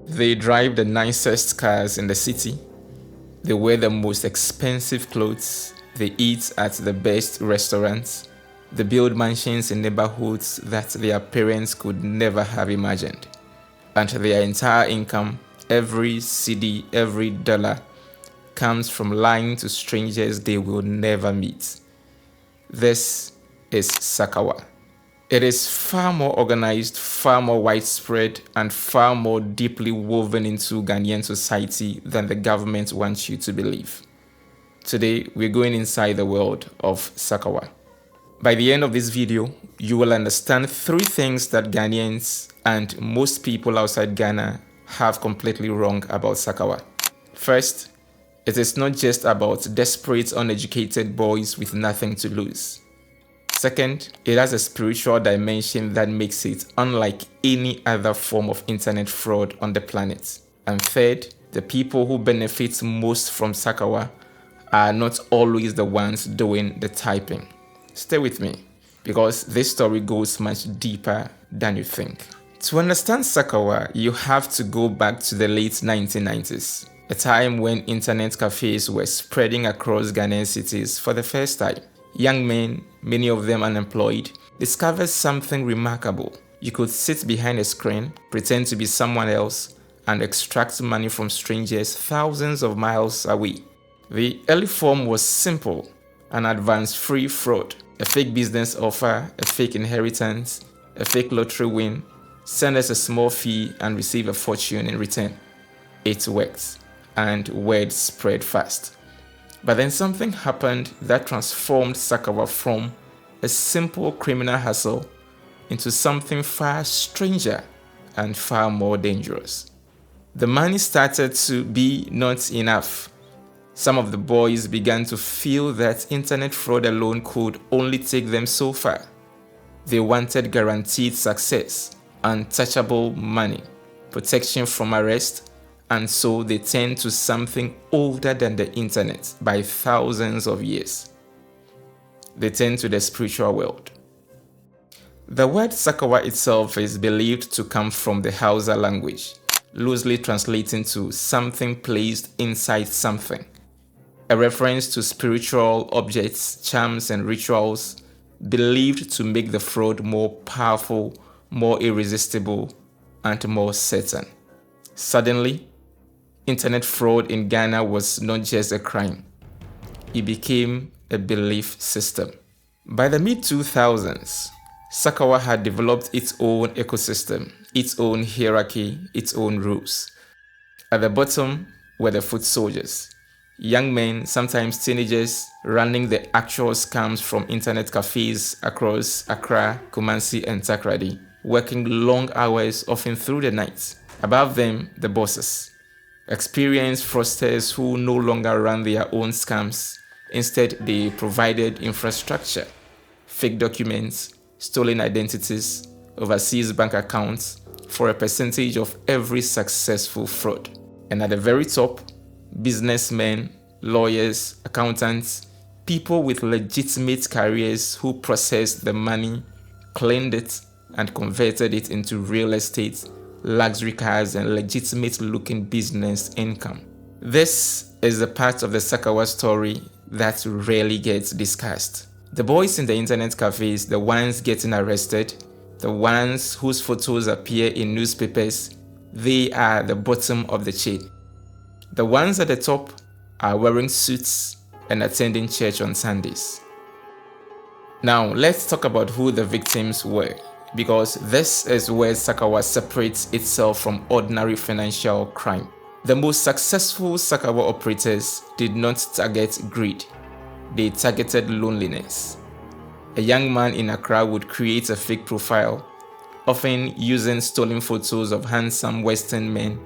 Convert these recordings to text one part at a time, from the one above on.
They drive the nicest cars in the city. They wear the most expensive clothes. They eat at the best restaurants. They build mansions in neighborhoods that their parents could never have imagined. And their entire income, every cedi, every dollar, comes from lying to strangers they will never meet. This is Sakawa. It is far more organized, far more widespread, and far more deeply woven into Ghanaian society than the government wants you to believe. Today, we're going inside the world of Sakawa. By the end of this video, you will understand 3 things that Ghanaians and most people outside Ghana have completely wrong about Sakawa. First, it is not just about desperate, uneducated boys with nothing to lose. Second, it has a spiritual dimension that makes it unlike any other form of internet fraud on the planet. And third, the people who benefit most from Sakawa are not always the ones doing the typing. Stay with me, because this story goes much deeper than you think. To understand Sakawa, you have to go back to the late 1990s, a time when internet cafes were spreading across Ghanaian cities for the first time. Young men, many of them unemployed, discovered something remarkable. You could sit behind a screen, pretend to be someone else, and extract money from strangers thousands of miles away. The early form was simple: an advance-free fraud, a fake business offer, a fake inheritance, a fake lottery win. Send us a small fee and receive a fortune in return. It worked, and word spread fast. But then something happened that transformed Sakawa from a simple criminal hustle into something far stranger and far more dangerous. The money started to be not enough. Some of the boys began to feel that internet fraud alone could only take them so far. They wanted guaranteed success, untouchable money, protection from arrest, and so they turned to something older than the internet by thousands of years. They turned to the spiritual world. The word Sakawa itself is believed to come from the Hausa language, loosely translating to something placed inside something, a reference to spiritual objects, charms, and rituals believed to make the fraud more powerful, more irresistible, and more certain. Suddenly, internet fraud in Ghana was not just a crime. It became a belief system. By the mid-2000s, Sakawa had developed its own ecosystem, its own hierarchy, its own rules. At the bottom were the foot soldiers, young men, sometimes teenagers, running the actual scams from internet cafes across Accra, Kumasi, and Takrady, working long hours, often through the night. Above them, the bosses, experienced fraudsters who no longer ran their own scams. Instead, they provided infrastructure, fake documents, stolen identities, overseas bank accounts for a percentage of every successful fraud. And at the very top, businessmen, lawyers, accountants, people with legitimate careers who processed the money, cleaned it, and converted it into real estate, luxury cars, and legitimate-looking business income. This is the part of the Sakawa story that rarely gets discussed. The boys in the internet cafes, the ones getting arrested, the ones whose photos appear in newspapers, they are the bottom of the chain. The ones at the top are wearing suits and attending church on Sundays. Now, let's talk about who the victims were, because this is where Sakawa separates itself from ordinary financial crime. The most successful Sakawa operators did not target greed, they targeted loneliness. A young man in Accra would create a fake profile, often using stolen photos of handsome Western men,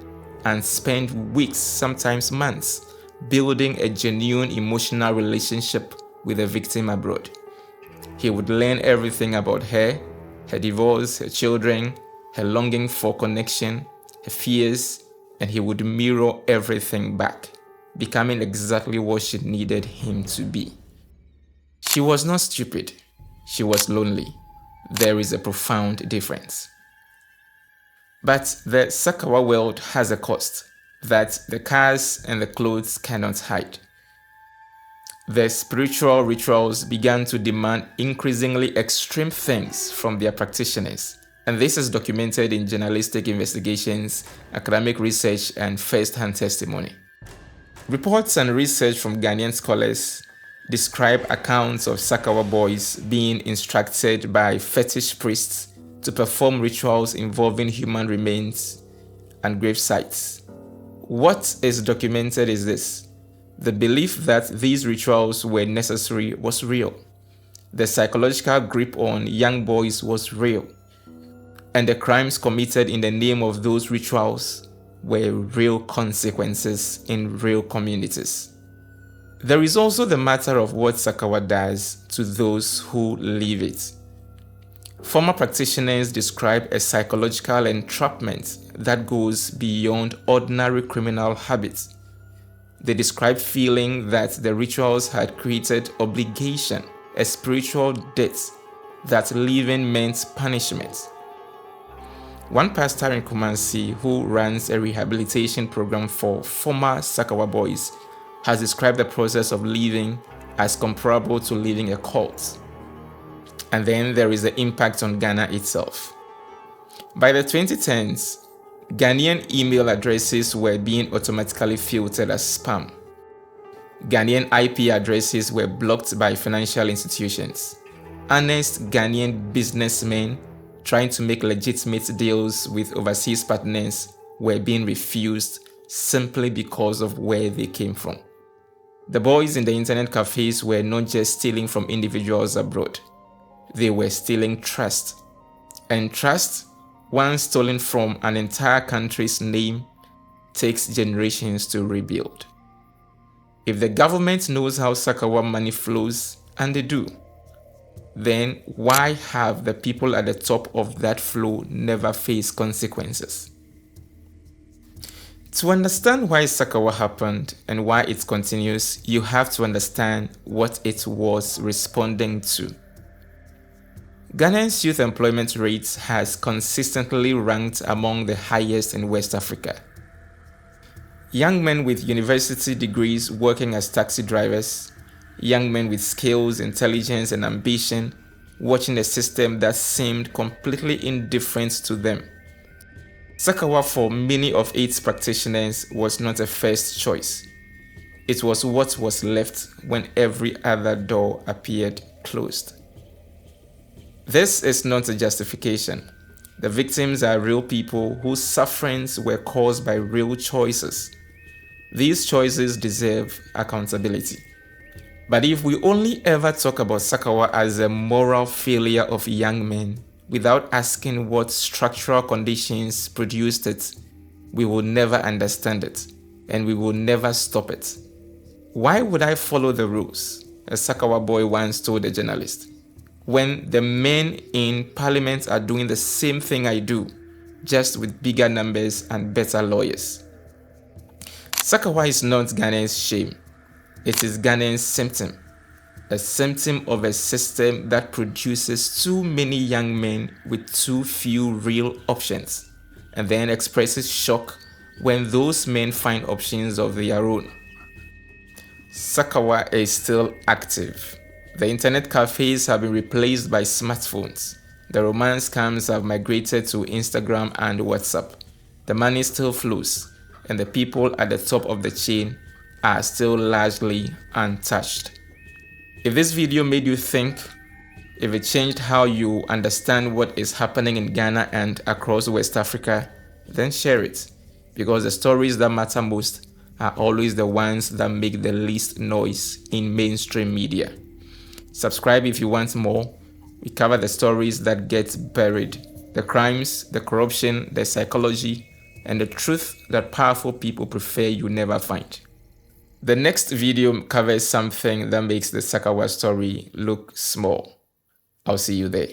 and spend weeks, sometimes months, building a genuine emotional relationship with the victim abroad. He would learn everything about her divorce, her children, her longing for connection, her fears, and he would mirror everything back, becoming exactly what she needed him to be. She was not stupid, she was lonely. There is a profound difference. But the Sakawa world has a cost that the cars and the clothes cannot hide. The spiritual rituals began to demand increasingly extreme things from their practitioners, and this is documented in journalistic investigations, academic research, and first-hand testimony. Reports and research from Ghanaian scholars describe accounts of Sakawa boys being instructed by fetish priests to perform rituals involving human remains and grave sites. What is documented is this: the belief that these rituals were necessary was real. The psychological grip on young boys was real. And the crimes committed in the name of those rituals were real consequences in real communities. There is also the matter of what Sakawa does to those who live it. Former practitioners describe a psychological entrapment that goes beyond ordinary criminal habits. They describe feeling that the rituals had created obligation, a spiritual debt, that living meant punishment. One pastor in Kumasi who runs a rehabilitation program for former Sakawa boys has described the process of living as comparable to living a cult. And then there is the impact on Ghana itself. By the 2010s, Ghanaian email addresses were being automatically filtered as spam. Ghanaian IP addresses were blocked by financial institutions. Honest Ghanaian businessmen trying to make legitimate deals with overseas partners were being refused simply because of where they came from. The boys in the internet cafes were not just stealing from individuals abroad. They were stealing trust. And trust, once stolen from an entire country's name, takes generations to rebuild. If the government knows how Sakawa money flows, and they do, then why have the people at the top of that flow never faced consequences? To understand why Sakawa happened and why it continues, you have to understand what it was responding to. Ghana's youth employment rate has consistently ranked among the highest in West Africa. Young men with university degrees working as taxi drivers, young men with skills, intelligence, and ambition watching a system that seemed completely indifferent to them. Sakawa, for many of its practitioners, was not a first choice. It was what was left when every other door appeared closed. This is not a justification. The victims are real people whose sufferings were caused by real choices. These choices deserve accountability. But if we only ever talk about Sakawa as a moral failure of young men without asking what structural conditions produced it, we will never understand it, and we will never stop it. Why would I follow the rules? A Sakawa boy once told a journalist, when the men in parliament are doing the same thing I do, just with bigger numbers and better lawyers. Sakawa is not Ghana's shame. It is Ghana's symptom. A symptom of a system that produces too many young men with too few real options, and then expresses shock when those men find options of their own. Sakawa is still active. The internet cafes have been replaced by smartphones. The romance scams have migrated to Instagram and WhatsApp. The money still flows, and the people at the top of the chain are still largely untouched. If this video made you think, if it changed how you understand what is happening in Ghana and across West Africa, then share it, because the stories that matter most are always the ones that make the least noise in mainstream media. Subscribe if you want more. We cover the stories that get buried, the crimes, the corruption, the psychology, and the truth that powerful people prefer you never find. The next video covers something that makes the Sakawa story look small. I'll see you there.